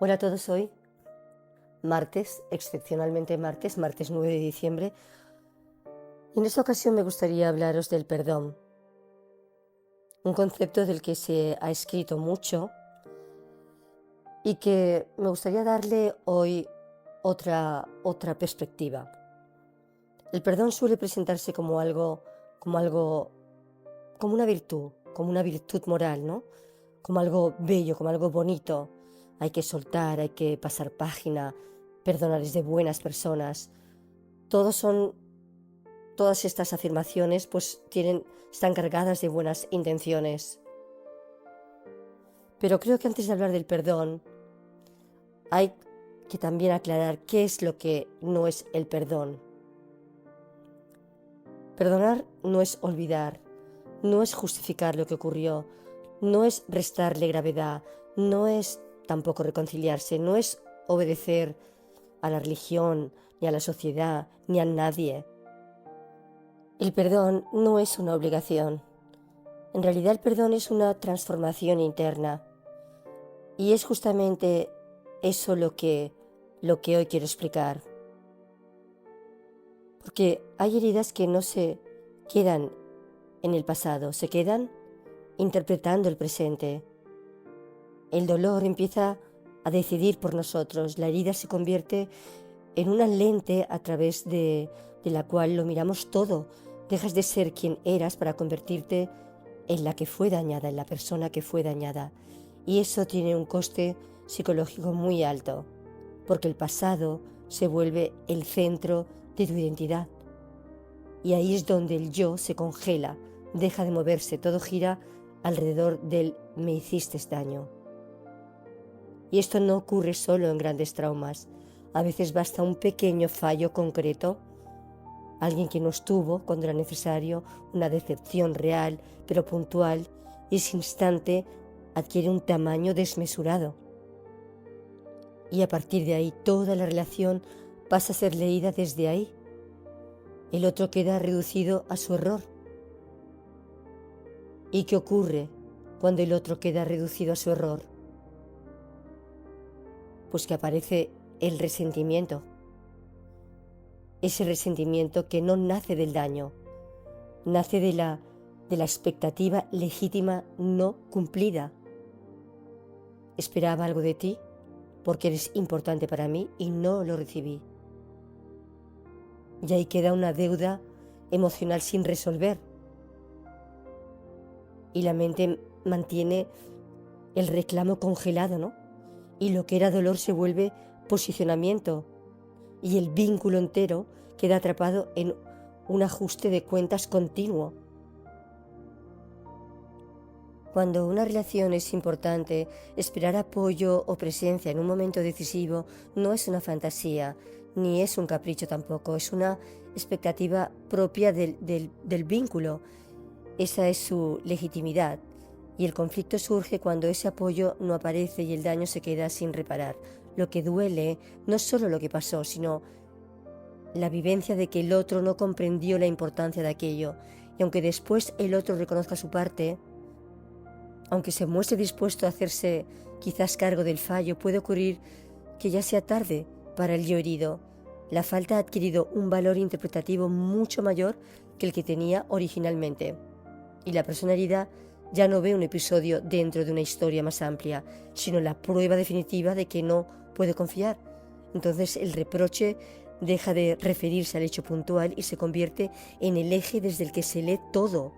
Hola a todos, hoy martes, excepcionalmente martes 9 de diciembre, y en esta ocasión me gustaría hablaros del perdón, un concepto del que se ha escrito mucho y que me gustaría darle hoy otra perspectiva. El perdón suele presentarse como una virtud moral, ¿no? Como algo bello, como algo bonito. Hay que soltar, hay que pasar página, perdonar es de buenas personas. Todas estas afirmaciones están cargadas de buenas intenciones. Pero creo que antes de hablar del perdón, hay que también aclarar qué es lo que no es el perdón. Perdonar no es olvidar, no es justificar lo que ocurrió, no es restarle gravedad, no es tampoco reconciliarse, no es obedecer a la religión, ni a la sociedad, ni a nadie. El perdón no es una obligación. En realidad el perdón es una transformación interna. Y es justamente eso lo que hoy quiero explicar. Porque hay heridas que no se quedan en el pasado, se quedan interpretando el presente. El dolor empieza a decidir por nosotros. La herida se convierte en una lente a través de la cual lo miramos todo. Dejas de ser quien eras para convertirte en la que fue dañada, en la persona que fue dañada. Y eso tiene un coste psicológico muy alto, porque el pasado se vuelve el centro de tu identidad. Y ahí es donde el yo se congela, deja de moverse, todo gira alrededor del me hiciste daño. Y esto no ocurre solo en grandes traumas. A veces basta un pequeño fallo concreto, alguien que no estuvo cuando era necesario, una decepción real pero puntual, y ese instante adquiere un tamaño desmesurado. Y a partir de ahí toda la relación pasa a ser leída desde ahí. El otro queda reducido a su error. ¿Y qué ocurre cuando el otro queda reducido a su error? Pues que aparece el resentimiento. Ese resentimiento que no nace del daño, nace de la expectativa legítima no cumplida. Esperaba algo de ti porque eres importante para mí y no lo recibí. Y ahí queda una deuda emocional sin resolver. Y la mente mantiene el reclamo congelado, ¿no? Y lo que era dolor se vuelve posicionamiento. Y el vínculo entero queda atrapado en un ajuste de cuentas continuo. Cuando una relación es importante, esperar apoyo o presencia en un momento decisivo no es una fantasía, ni es un capricho tampoco, es una expectativa propia del vínculo. Esa es su legitimidad. Y el conflicto surge cuando ese apoyo no aparece y el daño se queda sin reparar. Lo que duele no es solo lo que pasó, sino la vivencia de que el otro no comprendió la importancia de aquello. Y aunque después el otro reconozca su parte, aunque se muestre dispuesto a hacerse quizás cargo del fallo, puede ocurrir que ya sea tarde para el yo herido. La falta ha adquirido un valor interpretativo mucho mayor que el que tenía originalmente. Y la persona herida ya no ve un episodio dentro de una historia más amplia, sino la prueba definitiva de que no puede confiar. Entonces el reproche deja de referirse al hecho puntual y se convierte en el eje desde el que se lee todo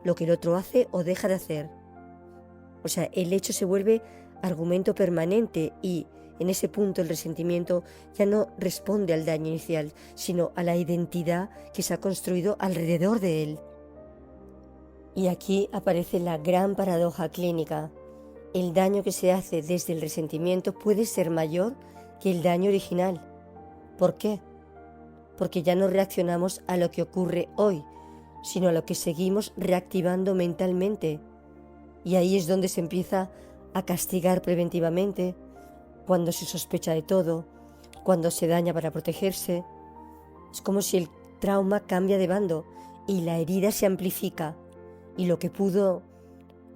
lo que el otro hace o deja de hacer. O sea, el hecho se vuelve argumento permanente y en ese punto el resentimiento ya no responde al daño inicial, sino a la identidad que se ha construido alrededor de él. Y aquí aparece la gran paradoja clínica. El daño que se hace desde el resentimiento puede ser mayor que el daño original. ¿Por qué? Porque ya no reaccionamos a lo que ocurre hoy, sino a lo que seguimos reactivando mentalmente. Y ahí es donde se empieza a castigar preventivamente, cuando se sospecha de todo, cuando se daña para protegerse. Es como si el trauma cambia de bando y la herida se amplifica. Y lo que pudo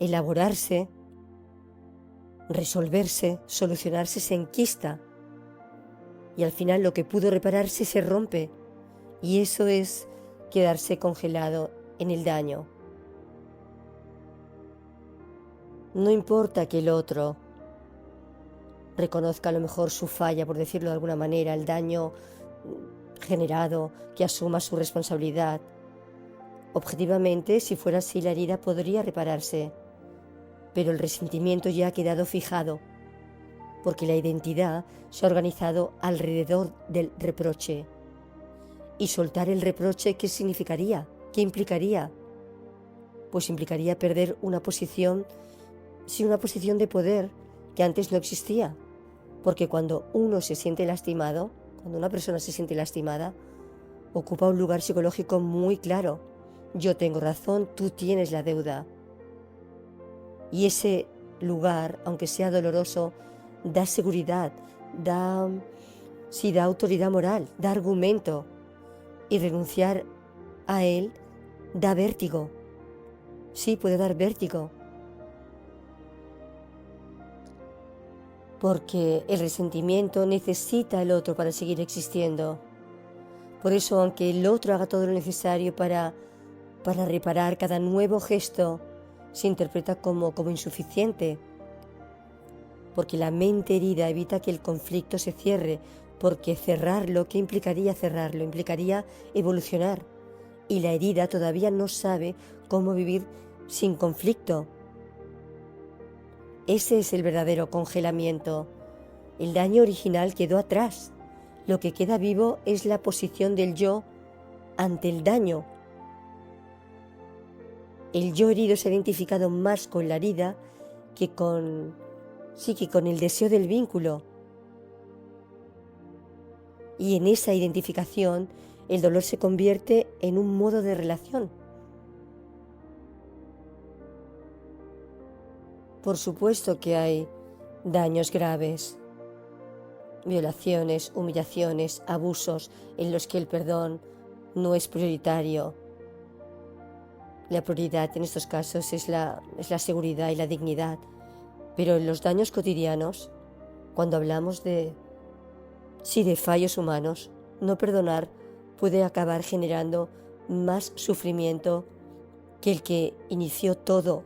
elaborarse resolverse, solucionarse, se enquista. Y al final lo que pudo repararse se rompe. Y eso es quedarse congelado en el daño. No importa que el otro reconozca a lo mejor su falla, por decirlo de alguna manera, el daño generado, que asuma su responsabilidad. Objetivamente, si fuera así, la herida podría repararse, pero el resentimiento ya ha quedado fijado, porque la identidad se ha organizado alrededor del reproche. Y soltar el reproche, ¿qué significaría? ¿Qué implicaría? Pues implicaría perder una posición, sí, una posición de poder que antes no existía. Porque cuando uno se siente lastimado, cuando una persona se siente lastimada, ocupa un lugar psicológico muy claro. Yo tengo razón, tú tienes la deuda. Y ese lugar, aunque sea doloroso, da seguridad, da autoridad moral, da argumento. Y renunciar a él da vértigo. Sí, puede dar vértigo. Porque el resentimiento necesita al otro para seguir existiendo. Por eso, aunque el otro haga todo lo necesario para reparar, cada nuevo gesto se interpreta como insuficiente. Porque la mente herida evita que el conflicto se cierre, porque cerrarlo, ¿qué implicaría cerrarlo? Implicaría evolucionar. Y la herida todavía no sabe cómo vivir sin conflicto. Ese es el verdadero congelamiento. El daño original quedó atrás. Lo que queda vivo es la posición del yo ante el daño. El yo herido se ha identificado más con la herida que con el deseo del vínculo. Y en esa identificación, el dolor se convierte en un modo de relación. Por supuesto que hay daños graves, violaciones, humillaciones, abusos en los que el perdón no es prioritario. La prioridad en estos casos es la seguridad y la dignidad. Pero en los daños cotidianos, cuando hablamos de fallos humanos, no perdonar puede acabar generando más sufrimiento que el que inició todo.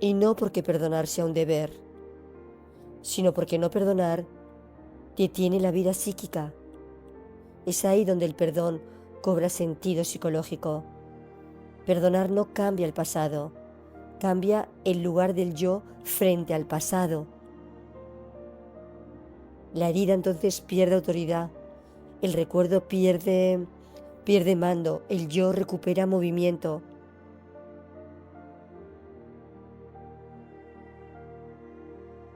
Y no porque perdonar sea un deber, sino porque no perdonar detiene la vida psíquica. Es ahí donde el perdón cobra sentido psicológico. Perdonar no cambia el pasado, cambia el lugar del yo frente al pasado. La herida entonces pierde autoridad, el recuerdo pierde mando, el yo recupera movimiento.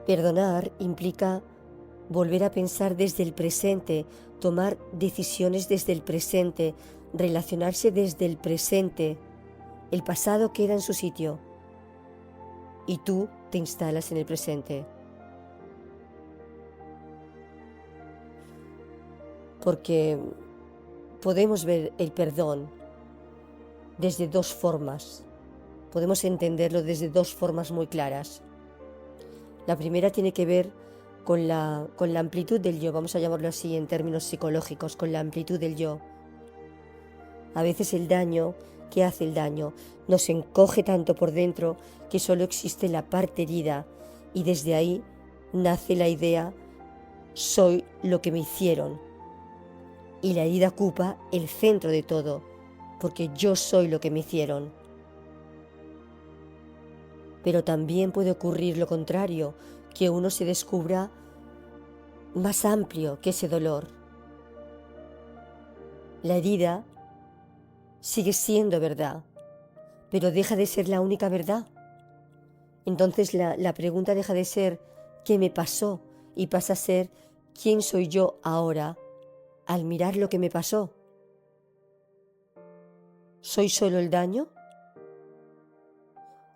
Perdonar implica volver a pensar desde el presente, tomar decisiones desde el presente, relacionarse desde el presente. El pasado queda en su sitio y tú te instalas en el presente. Porque podemos ver el perdón desde dos formas. Podemos entenderlo desde dos formas muy claras. La primera tiene que ver con la amplitud del yo, vamos a llamarlo así en términos psicológicos, con la amplitud del yo. A veces el daño, ¿qué hace el daño? Nos encoge tanto por dentro que solo existe la parte herida y desde ahí nace la idea, soy lo que me hicieron. Y la herida ocupa el centro de todo, porque yo soy lo que me hicieron. Pero también puede ocurrir lo contrario, que uno se descubra más amplio que ese dolor. La herida sigue siendo verdad, pero deja de ser la única verdad. Entonces la pregunta deja de ser ¿qué me pasó? Y pasa a ser ¿quién soy yo ahora al mirar lo que me pasó? ¿Soy solo el daño?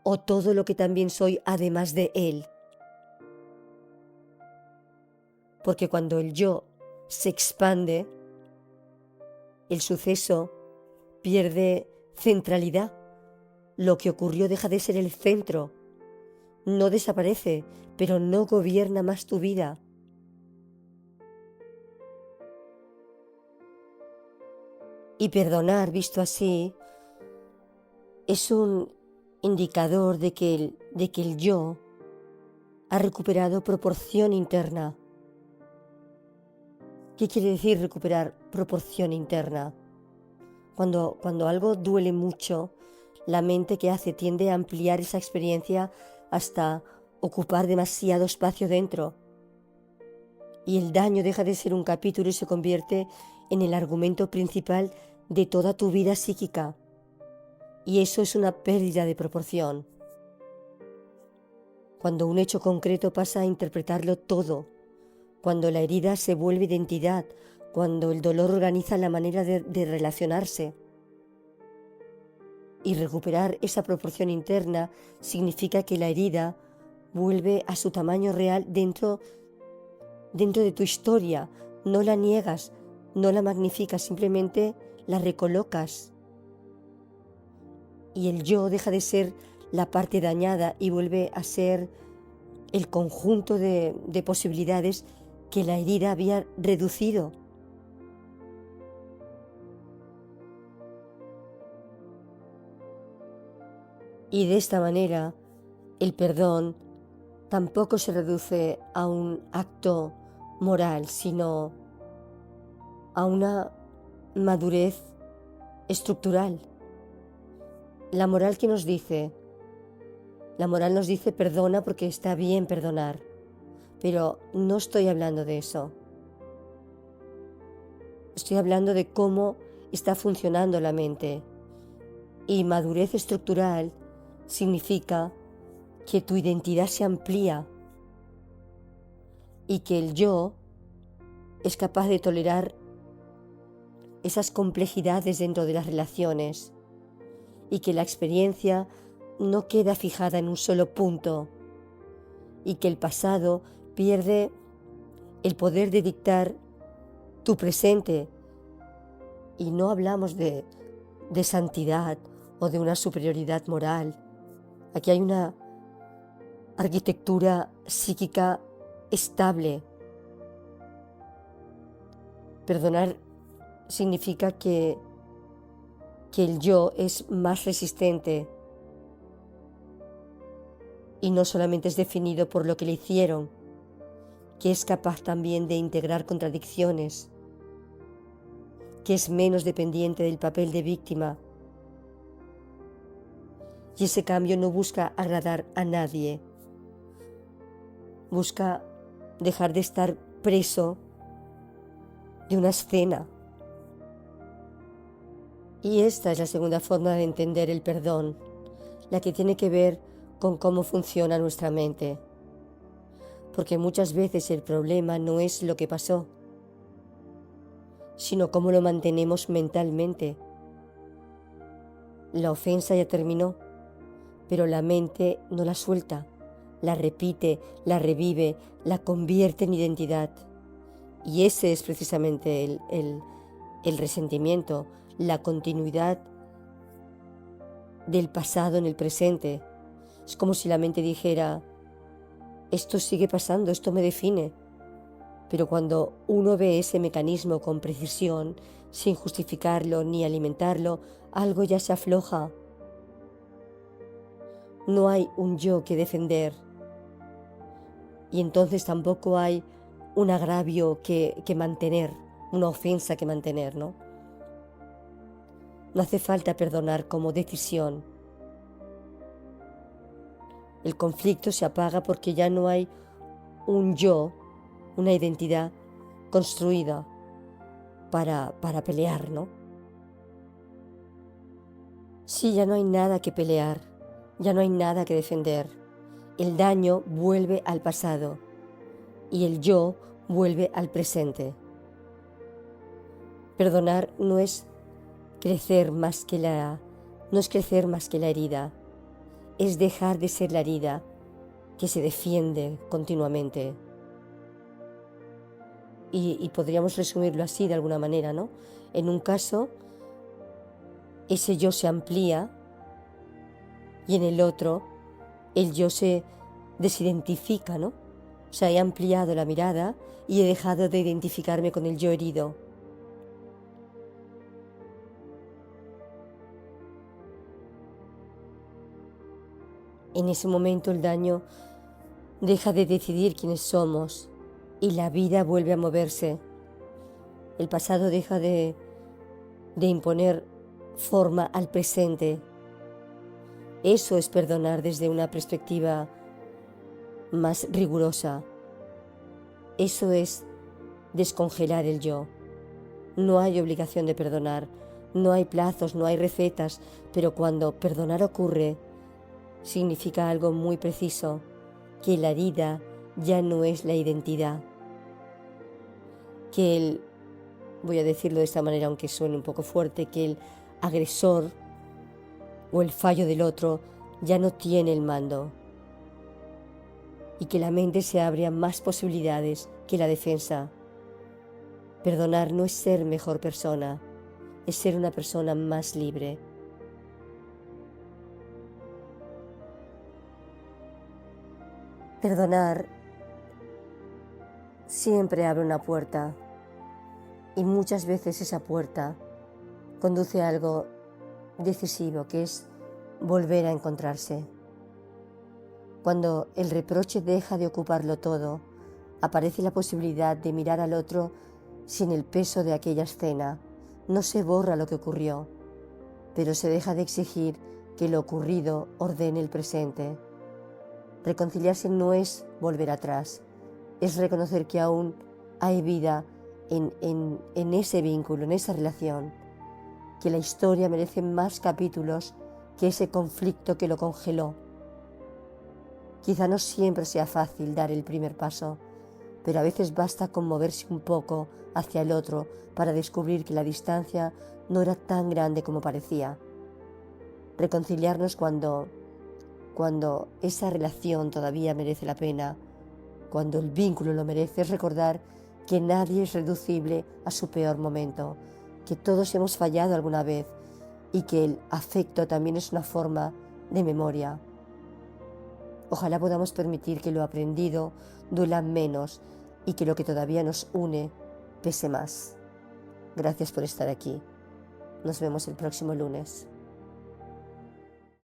¿O todo lo que también soy además de él? Porque cuando el yo se expande, el suceso pierde centralidad. Lo que ocurrió deja de ser el centro. no desaparece, pero no gobierna más tu vida. Y perdonar, visto así, es un indicador de que el yo ha recuperado proporción interna. ¿Qué quiere decir recuperar proporción interna? Cuando algo duele mucho, la mente ¿qué hace? Tiende a ampliar esa experiencia hasta ocupar demasiado espacio dentro. Y el daño deja de ser un capítulo y se convierte en el argumento principal de toda tu vida psíquica. Y eso es una pérdida de proporción. Cuando un hecho concreto pasa a interpretarlo todo, cuando la herida se vuelve identidad, cuando el dolor organiza la manera de relacionarse. Y recuperar esa proporción interna significa que la herida vuelve a su tamaño real dentro de tu historia. No la niegas, no la magnificas, simplemente la recolocas. Y el yo deja de ser la parte dañada y vuelve a ser el conjunto de posibilidades que la herida había reducido. Y de esta manera, el perdón tampoco se reduce a un acto moral, sino a una madurez estructural. La moral que nos dice, perdona porque está bien perdonar, pero no estoy hablando de eso. Estoy hablando de cómo está funcionando la mente. Y madurez estructural significa que tu identidad se amplía y que el yo es capaz de tolerar esas complejidades dentro de las relaciones y que la experiencia no queda fijada en un solo punto y que el pasado pierde el poder de dictar tu presente. Y no hablamos de santidad o de una superioridad moral. Aquí hay una arquitectura psíquica estable. Perdonar significa que el yo es más resistente y no solamente es definido por lo que le hicieron, que es capaz también de integrar contradicciones, que es menos dependiente del papel de víctima. Y ese cambio no busca agradar a nadie, busca dejar de estar preso de una escena. Y esta es la segunda forma de entender el perdón, la que tiene que ver con cómo funciona nuestra mente. Porque muchas veces el problema no es lo que pasó, sino cómo lo mantenemos mentalmente. La ofensa ya terminó, pero la mente no la suelta, la repite, la revive, la convierte en identidad. Y ese es precisamente el resentimiento, la continuidad del pasado en el presente. Es como si la mente dijera, esto sigue pasando, esto me define. Pero cuando uno ve ese mecanismo con precisión, sin justificarlo ni alimentarlo, algo ya se afloja. No hay un yo que defender. Y entonces tampoco hay un agravio que mantener, una ofensa que mantener, ¿no? No hace falta perdonar como decisión. El conflicto se apaga porque ya no hay un yo, una identidad construida para pelear, ¿no? Sí, ya no hay nada que pelear, ya no hay nada que defender. El daño vuelve al pasado y el yo vuelve al presente. Perdonar no es crecer más que la herida, es dejar de ser la herida que se defiende continuamente. Y podríamos resumirlo así de alguna manera, ¿no? En un caso, ese yo se amplía y en el otro, el yo se desidentifica, ¿no? O sea, he ampliado la mirada y he dejado de identificarme con el yo herido. En ese momento el daño deja de decidir quiénes somos y la vida vuelve a moverse. El pasado deja de imponer forma al presente. Eso es perdonar desde una perspectiva más rigurosa. Eso es descongelar el yo. No hay obligación de perdonar, no hay plazos, no hay recetas, pero cuando perdonar ocurre, significa algo muy preciso, que la herida ya no es la identidad, que voy a decirlo de esta manera aunque suene un poco fuerte, que el agresor o el fallo del otro ya no tiene el mando y que la mente se abre a más posibilidades que la defensa. Perdonar no es ser mejor persona, es ser una persona más libre. Perdonar siempre abre una puerta y muchas veces esa puerta conduce a algo decisivo, que es volver a encontrarse. Cuando el reproche deja de ocuparlo todo, aparece la posibilidad de mirar al otro sin el peso de aquella escena. No se borra lo que ocurrió, pero se deja de exigir que lo ocurrido ordene el presente. Reconciliarse no es volver atrás, es reconocer que aún hay vida en ese vínculo, en esa relación, que la historia merece más capítulos que ese conflicto que lo congeló. Quizá no siempre sea fácil dar el primer paso, pero a veces basta con moverse un poco hacia el otro para descubrir que la distancia no era tan grande como parecía. Reconciliarnos cuando esa relación todavía merece la pena, cuando el vínculo lo merece, es recordar que nadie es reducible a su peor momento, que todos hemos fallado alguna vez y que el afecto también es una forma de memoria. Ojalá podamos permitir que lo aprendido duela menos y que lo que todavía nos une pese más. Gracias por estar aquí. Nos vemos el próximo lunes.